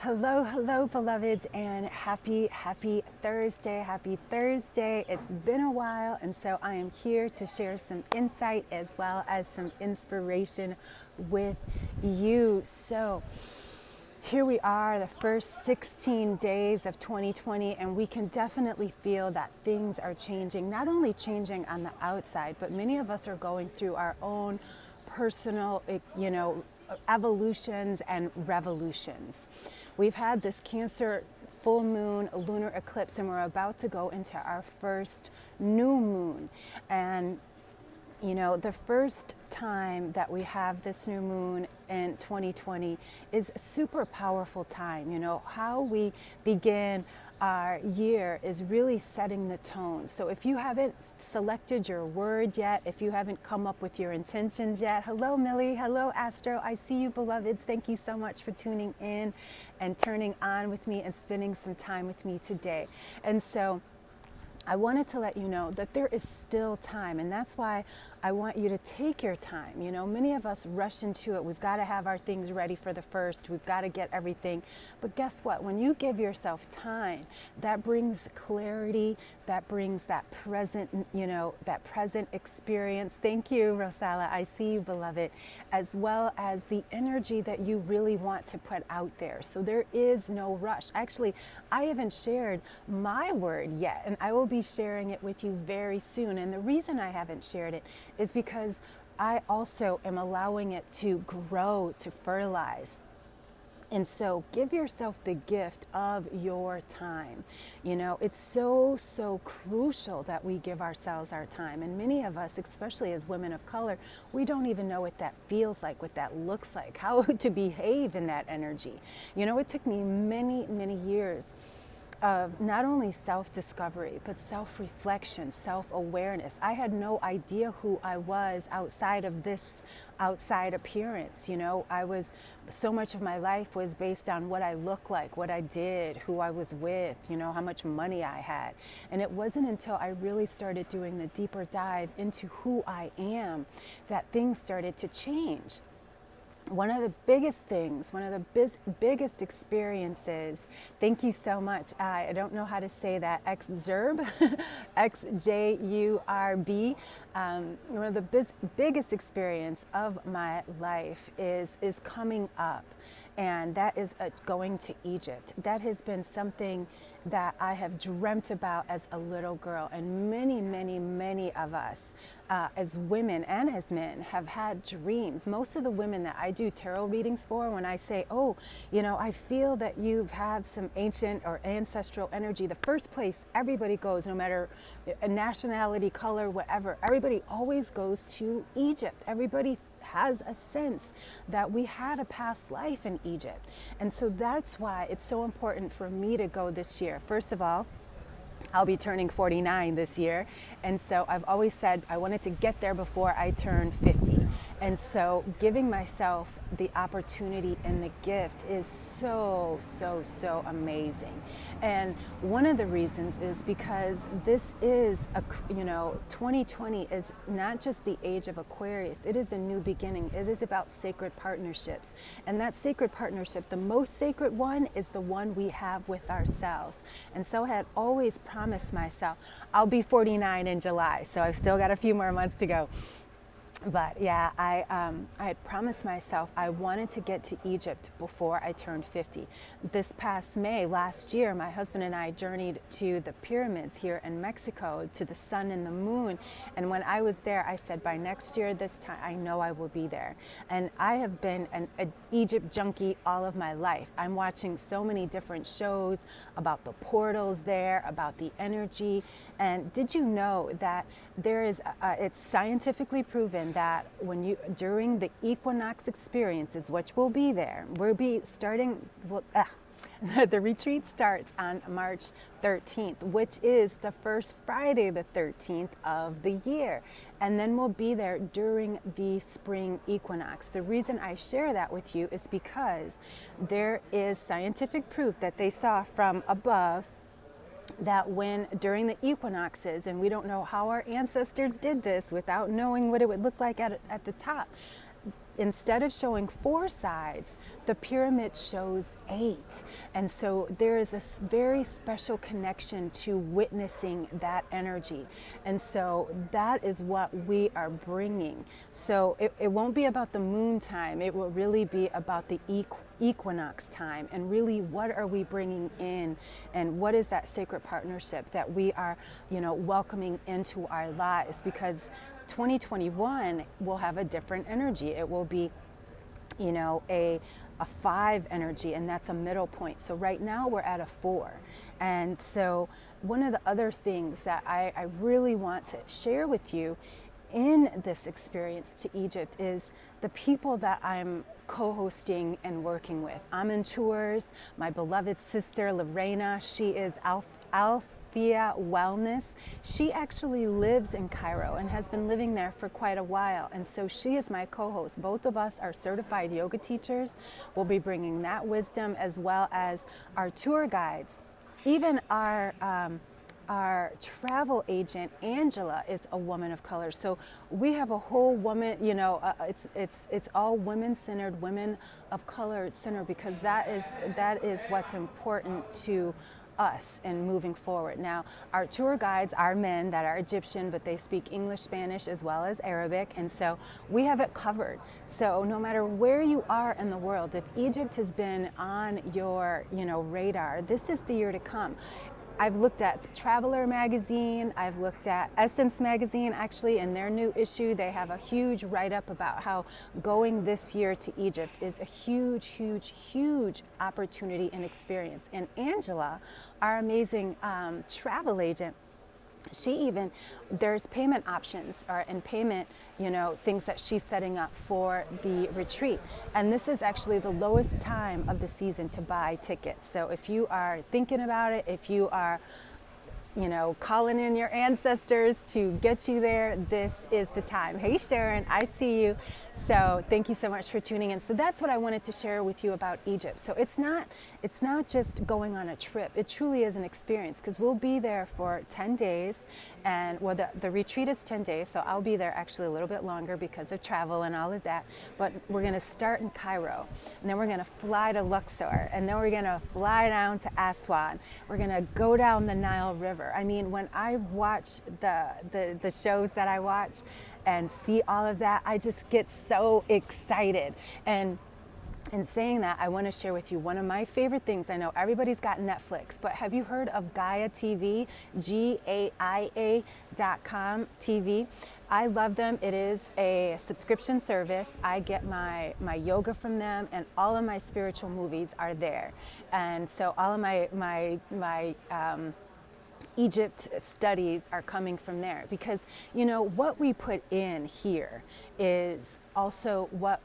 Hello, hello, beloveds, and happy Thursday. Happy Thursday. It's been a while, and so I am here to share some insight as well as some inspiration with you. So, here we are, the first 16 days of 2020, and we can definitely feel that things are changing, not only changing on the outside, but many of us are going through our own personal, evolutions and revolutions. We've had this Cancer full moon lunar eclipse, and we're about to go into our first new moon. And the first time that we have this new moon in 2020 is a super powerful time. How we begin our year is really setting the tone. So if you haven't selected your word yet, if you haven't come up with your intentions yet, hello Millie, hello Astro, I see you beloveds. Thank you so much for tuning in and turning on with me and spending some time with me today. And so I wanted to let you know that there is still time, and that's why I want you to take your time. Many of us rush into it. We've got to have our things ready for the first. We've got to get everything. But guess what? When you give yourself time, that brings clarity, that brings that present, that present experience. Thank you, Rosala. I see you, beloved, as well as the energy that you really want to put out there. So there is no rush. Actually, I haven't shared my word yet, and I will be sharing it with you very soon. And the reason I haven't shared it is because I also am allowing it to grow, to fertilize. And so give yourself the gift of your time. It's so crucial that we give ourselves our time. And many of us, especially as women of color, we don't even know what that feels like, what that looks like, how to behave in that energy. It took me many years of not only self-discovery, but self-reflection, self-awareness. I had no idea who I was outside of this outside appearance. So much of my life was based on what I looked like, what I did, who I was with, how much money I had. And it wasn't until I really started doing the deeper dive into who I am that things started to change. One of the biggest things, one of the biggest experiences, thank you so much. I don't know how to say that, Xjurb, Xjurb. One of the biggest experience of my life is coming up. And that is going to Egypt. That has been something that I have dreamt about as a little girl. And many of us, as women and as men, have had dreams. Most of the women that I do tarot readings for, when I say, I feel that you've had some ancient or ancestral energy, the first place everybody goes, no matter a nationality, color, whatever, everybody always goes to Egypt. Everybody has a sense that we had a past life in Egypt. And so that's why it's so important for me to go this year. First of all, I'll be turning 49 this year. And so I've always said I wanted to get there before I turn 50. And so giving myself the opportunity and the gift is so amazing. And one of the reasons is because this is 2020 is not just the age of Aquarius. It is a new beginning. It is about sacred partnerships. And that sacred partnership, the most sacred one, is the one we have with ourselves. And so I had always promised myself, I'll be 49 in July, so I've still got a few more months to go. But yeah, I had promised myself I wanted to get to Egypt before I turned 50. This past May, last year, my husband and I journeyed to the pyramids here in Mexico, to the sun and the moon. And when I was there, I said, by next year, this time, I know I will be there. And I have been an Egypt junkie all of my life. I'm watching so many different shows about the portals there, about the energy. And did you know that there is, it's scientifically proven that during the equinox experiences, which will be there, we'll be starting, the retreat starts on March 13th, which is the first Friday the 13th of the year. And then we'll be there during the spring equinox. The reason I share that with you is because there is scientific proof that they saw from above that during the equinoxes, and we don't know how our ancestors did this without knowing what it would look like at the top, instead of showing 4 sides, the pyramid shows 8. And so there is a very special connection to witnessing that energy. And so that is what we are bringing. So it won't be about the moon time. It will really be about the equinox time, and really what are we bringing in, and what is that sacred partnership that we are, welcoming into our lives, because 2021 will have a different energy. It will be, a 5 energy, and that's a middle point. So right now we're at a 4. And so one of the other things that I really want to share with you in this experience to Egypt is the people that I'm co-hosting and working with. I'm in tours. My beloved sister Lorena, she is Althea Wellness. She actually lives in Cairo and has been living there for quite a while. And so she is my co-host. Both of us are certified yoga teachers. We'll be bringing that wisdom, as well as our tour guides. Even our travel agent, Angela, is a woman of color. So we have a whole woman, it's all women-centered, women of color centered, because that is what's important to us in moving forward. Now, our tour guides are men that are Egyptian, but they speak English, Spanish, as well as Arabic, and so we have it covered. So no matter where you are in the world, if Egypt has been on your, radar, this is the year to come. I've looked at Traveler magazine, I've looked at Essence magazine. Actually, in their new issue, they have a huge write-up about how going this year to Egypt is a huge, huge, huge opportunity and experience. And Angela, our amazing travel agent, there's payment options and payment, things that she's setting up for the retreat. And this is actually the lowest time of the season to buy tickets. So if you are thinking about it, if you are, calling in your ancestors to get you there, this is the time. Hey Sharon, I see you. So thank you so much for tuning in. So that's what I wanted to share with you about Egypt. So it's not just going on a trip. It truly is an experience, because we'll be there for 10 days. And the retreat is 10 days, so I'll be there actually a little bit longer because of travel and all of that. But we're going to start in Cairo, and then we're going to fly to Luxor, and then we're going to fly down to Aswan. We're going to go down the Nile River. I mean, when I watch the shows that I watch and see all of that, I just get so excited. And in saying that, I want to share with you one of my favorite things. I know everybody's got Netflix, but have you heard of Gaia TV? GAIA.com TV. I love them. It is a subscription service. I get my yoga from them, and all of my spiritual movies are there. And so all of my Egypt studies are coming from there, because what we put in here is also what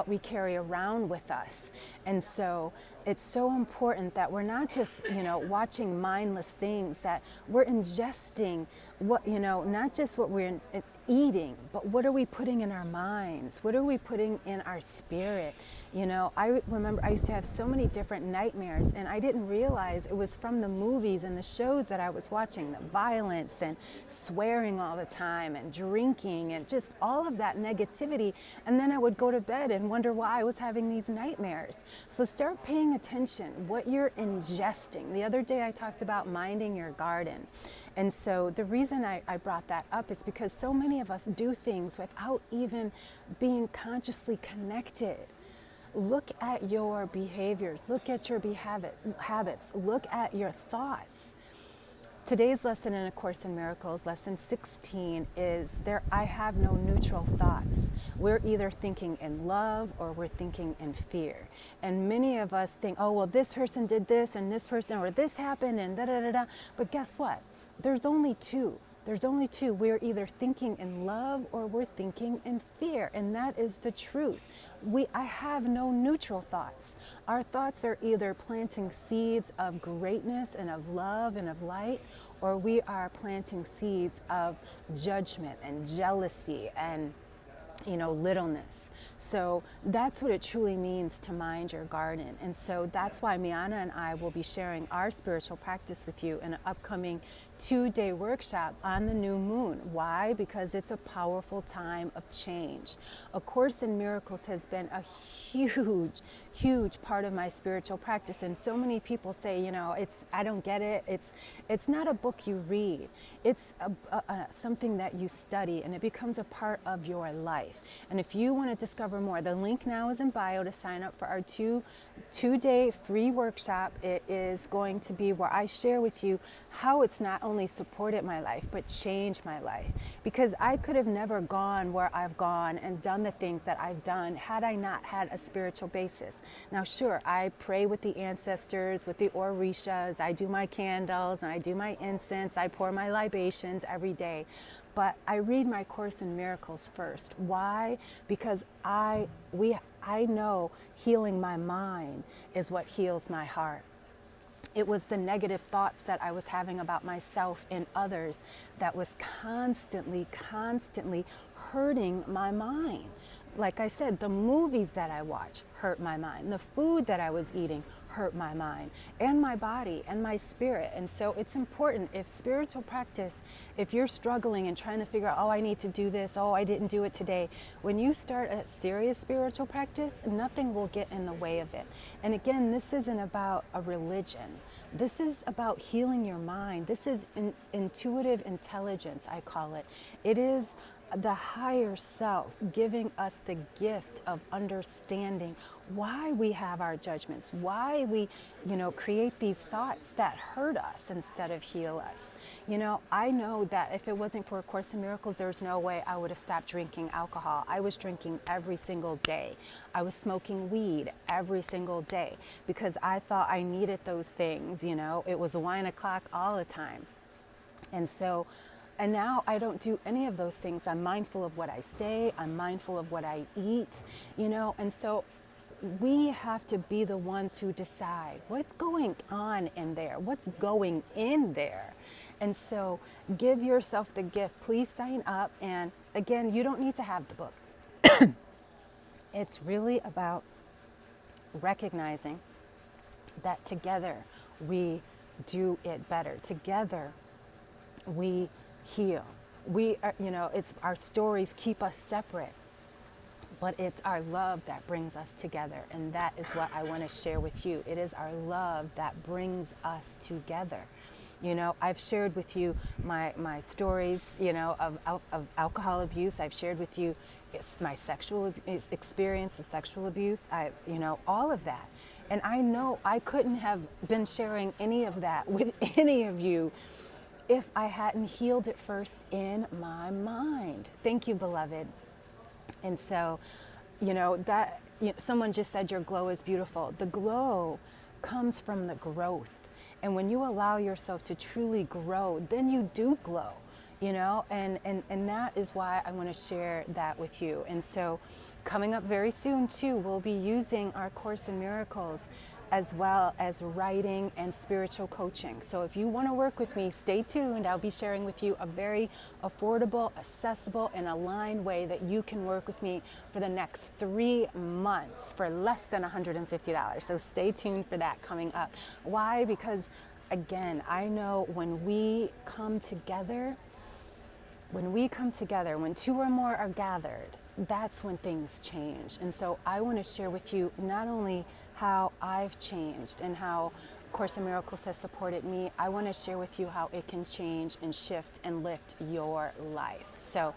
we carry around with us. And so it's so important that we're not just watching mindless things, that we're ingesting what not just what we're eating, but what are we putting in our minds, what are we putting in our spirit. I remember I used to have so many different nightmares, and I didn't realize it was from the movies and the shows that I was watching, the violence and swearing all the time and drinking and just all of that negativity. And then I would go to bed and wonder why I was having these nightmares. So start paying attention what you're ingesting. The other day I talked about minding your garden. And so the reason I brought that up is because so many of us do things without even being consciously connected. Look at your behaviors, look at your habits, look at your thoughts. Today's lesson in A Course in Miracles, lesson 16, is I have no neutral thoughts. We're either thinking in love or we're thinking in fear. And many of us think, oh, well, this person did this and this person, or this happened and da-da-da-da. But guess what? There's only two. We're either thinking in love or we're thinking in fear. And that is the truth. I have no neutral thoughts. Our thoughts are either planting seeds of greatness and of love and of light, or we are planting seeds of judgment and jealousy and littleness. So that's what it truly means to mind your garden. And so that's why Miana and I will be sharing our spiritual practice with you in an upcoming 2-day workshop on the new moon. Why? Because it's a powerful time of change. A Course in Miracles has been a huge part of my spiritual practice, and so many people say, I don't get it. It's not a book you read. It's something that you study, and it becomes a part of your life. And if you want to discover more, the link now is in bio to sign up for our two-day free workshop. It is going to be where I share with you how it's not only supported my life, but changed my life. Because I could have never gone where I've gone and done the things that I've done had I not had a spiritual basis. Now, sure, I pray with the ancestors, with the Orishas, I do my candles, and I do my incense, I pour my libations every day. But I read my Course in Miracles first. Why? Because I know healing my mind is what heals my heart. It was the negative thoughts that I was having about myself and others that was constantly hurting my mind. Like I said, the movies that I watch hurt my mind. The food that I was eating hurt my mind and my body and my spirit. And so it's important, if spiritual practice, if you're struggling and trying to figure out, I need to do this, I didn't do it today. When you start a serious spiritual practice, nothing will get in the way of it. And again, this isn't about a religion. This is about healing your mind. This is intuitive intelligence, I call it. It is the higher self giving us the gift of understanding why we have our judgments, why we, create these thoughts that hurt us instead of heal us. I know that if it wasn't for A Course in Miracles, there's no way I would have stopped drinking alcohol. I was drinking every single day. I was smoking weed every single day because I thought I needed those things, It was wine o'clock all the time. And now I don't do any of those things. I'm mindful of what I say. I'm mindful of what I eat, and so we have to be the ones who decide what's going on in there, what's going in there. And so give yourself the gift. Please sign up. And again, you don't need to have the book. It's really about recognizing that together we do it better. Together we heal. We are, it's our stories keep us separate, but it's our love that brings us together. And that is what I want to share with you. It is our love that brings us together. I've shared with you my stories, of alcohol abuse. I've shared with you my sexual experience of sexual abuse. All of that. And I know I couldn't have been sharing any of that with any of you if I hadn't healed it first in my mind. Thank you, beloved. And so, someone just said your glow is beautiful. The glow comes from the growth. And when you allow yourself to truly grow, then you do glow, and that is why I want to share that with you. And so coming up very soon too, we'll be using our Course in Miracles as well as writing and spiritual coaching. So if you want to work with me, stay tuned. I'll be sharing with you a very affordable, accessible, and aligned way that you can work with me for the next 3 months for less than $150. So stay tuned for that coming up. Why? Because again, I know when we come together, when 2 or more are gathered, that's when things change. And so I want to share with you not only how I've changed and how Course in Miracles has supported me, I want to share with you how it can change and shift and lift your life. So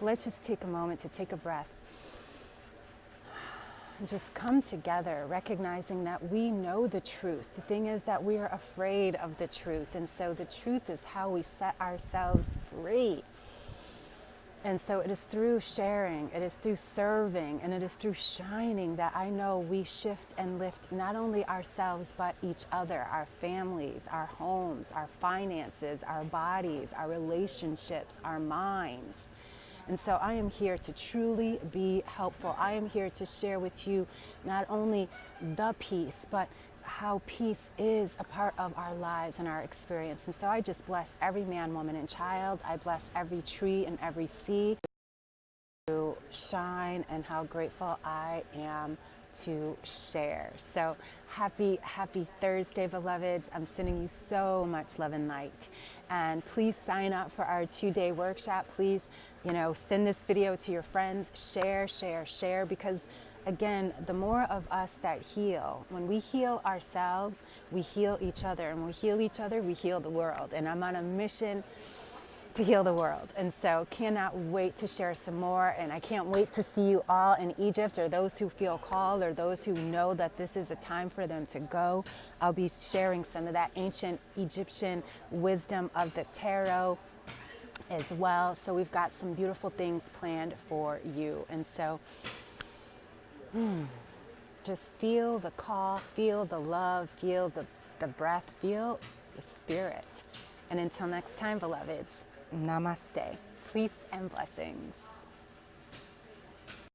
let's just take a moment to take a breath and just come together, recognizing that we know the truth. The thing is that we are afraid of the truth, and so the truth is how we set ourselves free. And so it is through sharing, it is through serving, and it is through shining that I know we shift and lift not only ourselves, but each other, our families, our homes, our finances, our bodies, our relationships, our minds. And so I am here to truly be helpful. I am here to share with you not only the peace, but how peace is a part of our lives and our experience. And so I just bless every man, woman, and child. I bless every tree and every seed to shine, and how grateful I am to share. So happy Thursday, beloveds. I'm sending you so much love and light. And please sign up for our 2-day workshop. Please, send this video to your friends. Share, because again, the more of us that heal, when we heal ourselves, we heal each other. And when we heal each other, we heal the world. And I'm on a mission to heal the world. And so cannot wait to share some more. And I can't wait to see you all in Egypt, or those who feel called, or those who know that this is a time for them to go. I'll be sharing some of that ancient Egyptian wisdom of the tarot as well. So we've got some beautiful things planned for you. And so just feel the call, feel the love, feel the breath, feel the spirit. And until next time, beloveds, namaste. Peace and blessings.